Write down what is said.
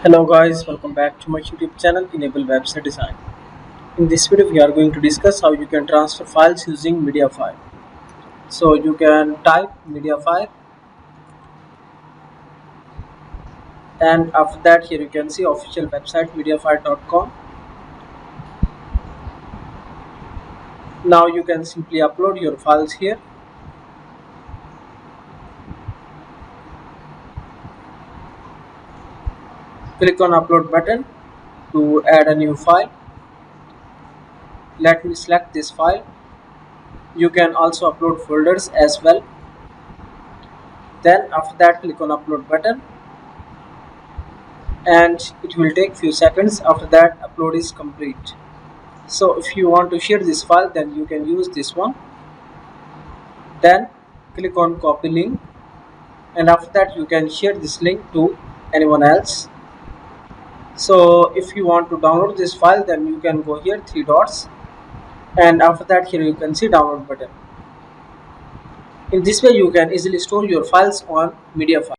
Hello guys, welcome back to my YouTube channel Enable Website Design. In this video we are going to discuss how you can transfer files using mediafire. So you can type mediafire, and after that here you can see official website mediafire.com. Now you can simply upload your files here. Click on upload button to add a new file. Let me select this file. You can also upload folders as well. Then after that click on upload button, and it will take few seconds. After that upload is complete. So if you want to share this file, then you can use this one. Then click on copy link, and after that you can share this link to anyone else. So if you want to download this file, then you can go here, three dots, and after that here you can see download button. In this way you can easily store your files on mediafire.